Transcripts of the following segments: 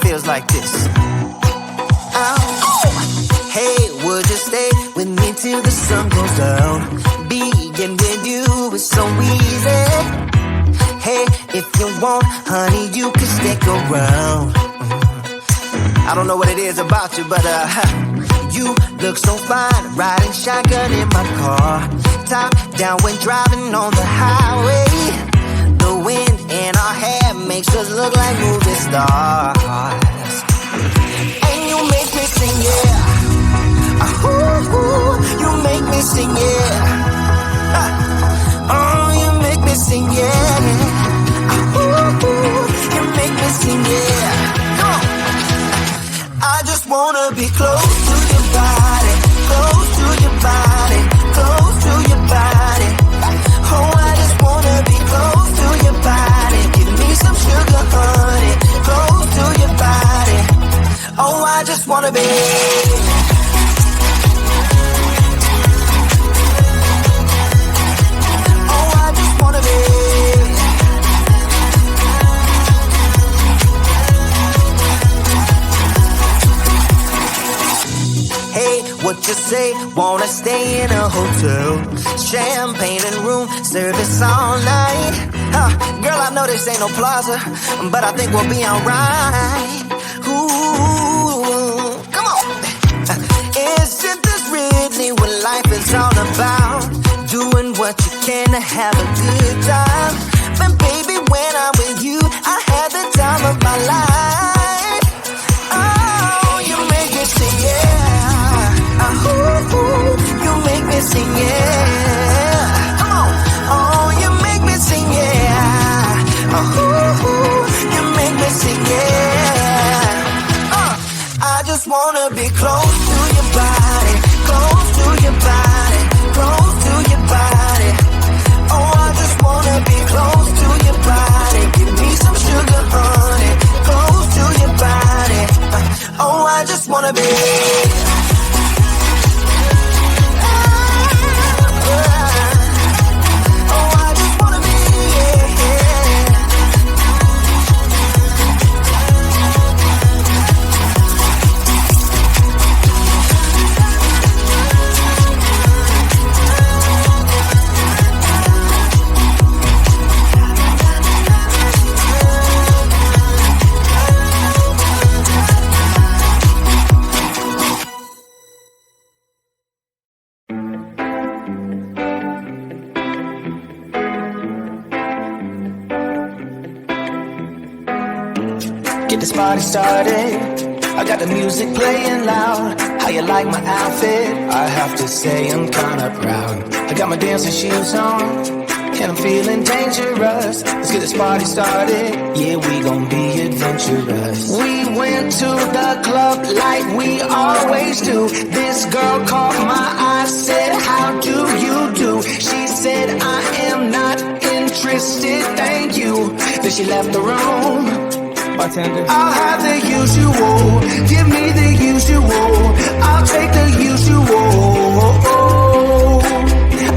Feels like this. Hey, would you stay with me till the sun goes down? Being with you is so easy. Hey, if you want, honey, you can stick around. I don't know what it is about you, but you look so fine, riding shotgun in my car, top down when driving on the highway. The wind in our hair makes us look like movie stars. And you make me sing, yeah. Ooh, you make me sing, yeah. Oh, you make me sing, yeah. Ooh, you make me sing, yeah. Come on. I just wanna be close to your body, close to your body, close to your body. Oh, I just wanna be close to your body. Give me some sugar, honey, close to your body. Oh, I just wanna be. Oh, I just wanna be. Hey, what you say? Wanna stay in a hotel? Champagne and room service all night. Girl, I know this ain't no plaza, but I think we'll be alright. Ooh, come on. Isn't this really what life is all about? Doing what you can to have a good time. But baby, when I'm with you, I had the time of my life. Oh, you make me sing, yeah. Ooh, you make me sing, yeah. Come on. Oh, you make me sing, yeah. Ooh, you make me sing, yeah. I just wanna be close to your body, close to your body, close to your body. Oh, I just wanna be close to your body. Give me some sugar, honey, close to your body. Oh, I just wanna be. Get this party started. I got the music playing loud. How you like my outfit? I have to say I'm kinda proud. I got my dancing shoes on, and I'm feeling dangerous. Let's get this party started. Yeah, we gon' be adventurous. We went to the club like we always do. This girl caught my eye, said, how do you do? She said, I am not interested, thank you. Then she left the room. Bartender. I'll have the usual. Give me the usual. I'll take the usual.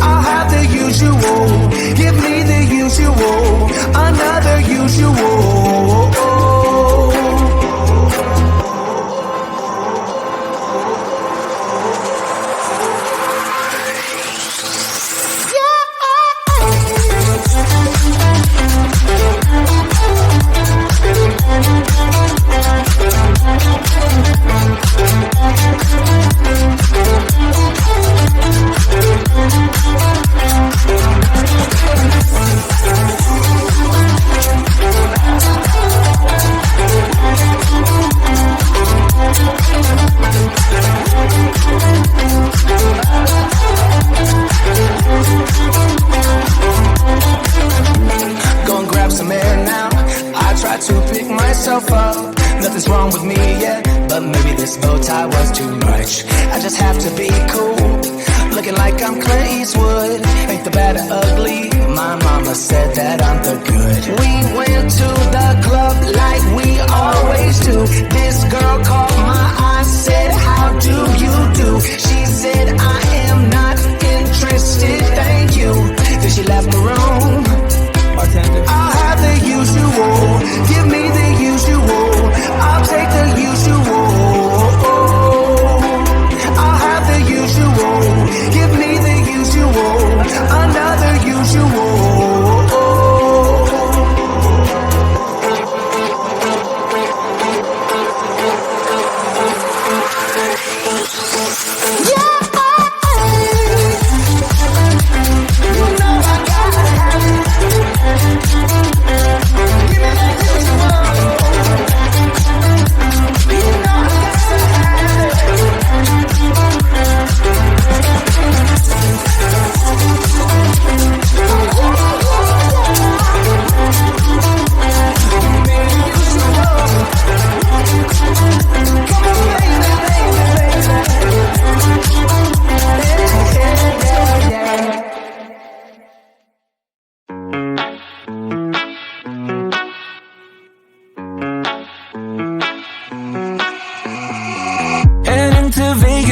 I'll have the usual. Give me the usual. Another usual. Nothing's wrong with me yet, but maybe this bow tie was too much. I just have to be cool, looking like I'm Clint Eastwood. Ain't the bad or ugly, said that I'm the good. We went to the club like we always do. This girl caught my eye, said, how do you do? She said, I am not interested, thank you. Then she left the room. I'll have the usual, give me the usual, I'll take the usual. I'll have the usual, give me the usual, another usual.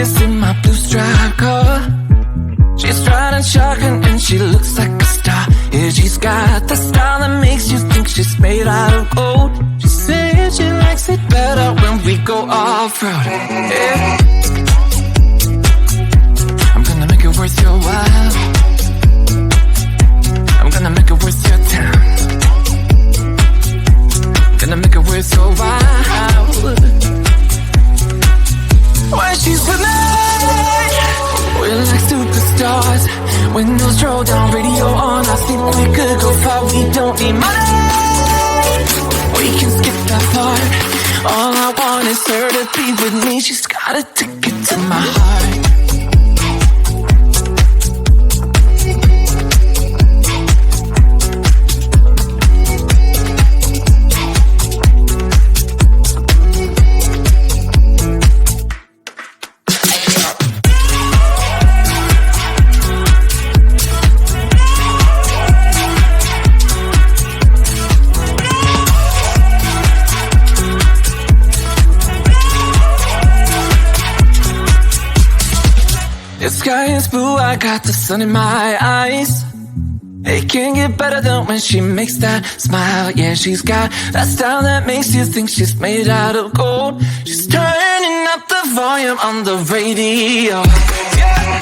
In my blue striped car, she's riding shotgun and she looks like a star. Yeah, she's got the style that makes you think she's made out of gold. She said she likes it better when we go off-road. Yeah. I'm gonna make it worth your while. I'm gonna make it worth your time. Gonna make it worth your while. When she's with me, we're like superstars. Windows roll down, radio on. I think we could go far, we don't need money. We can skip that part. All I want is her to be with me. She's got a ticket to my heart. The sky is blue, I got the sun in my eyes. It can't get better than when she makes that smile. Yeah, she's got that style that makes you think she's made out of gold. She's turning up the volume on the radio. Yeah.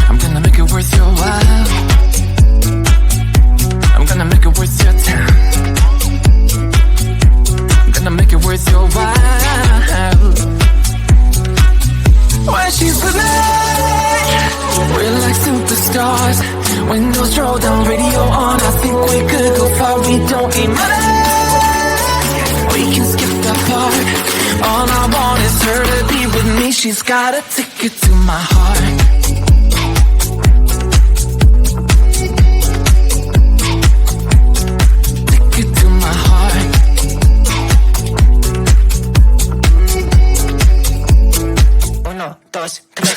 I'm gonna make it worth your while. I'm gonna make it worth your time. I'm gonna make it worth your while. When she's with me, we're like superstars. Windows roll down, radio on. I think we could go far, we don't need money. We can skip that part. All I want is her to be with me. She's got a ticket to my heart. Ticket to my heart. Uno, dos, tres,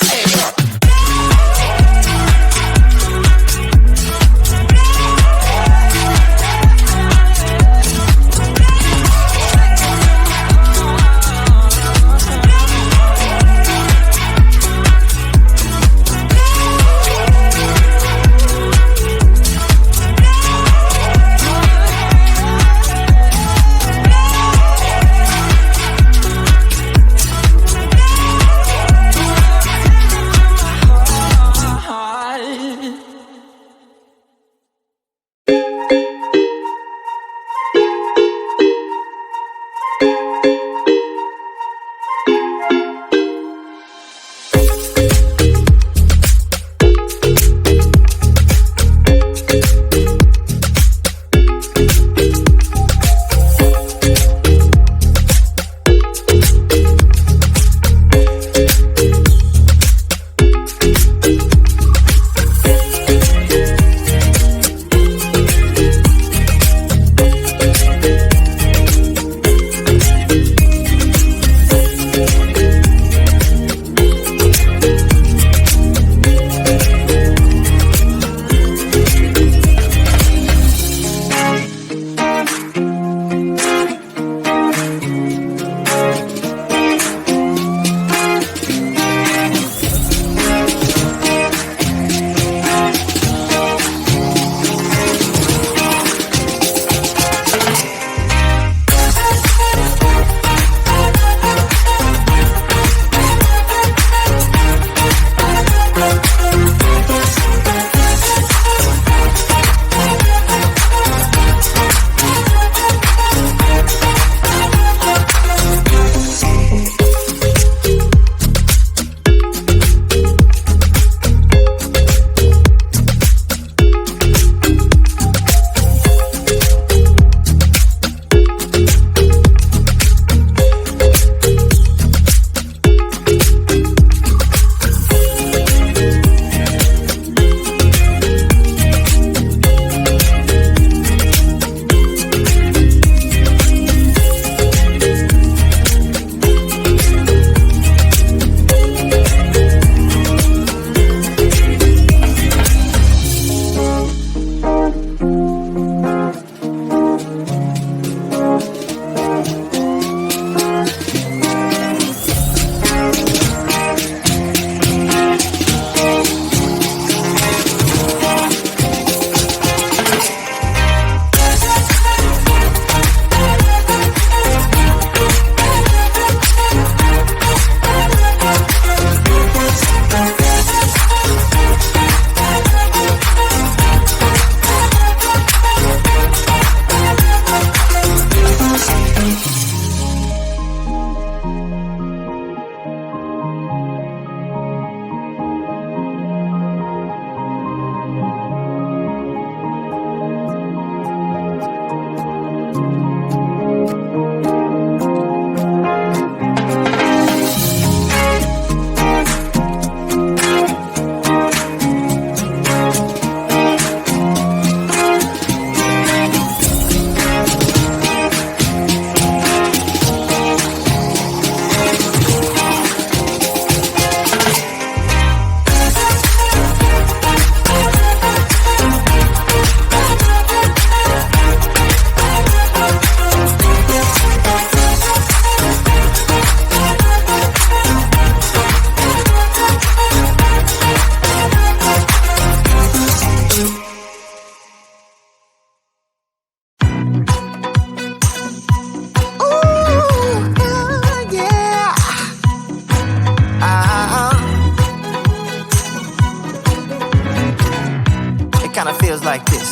kinda feels like this.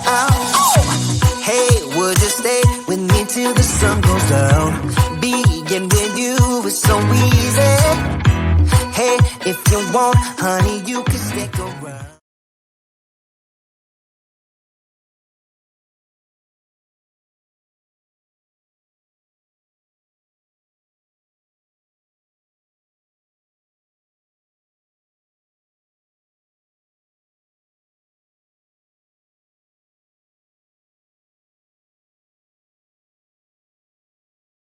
Oh, hey, would you stay with me till the sun goes down? Being with you is so easy. Hey, if you want, honey, you can stick around.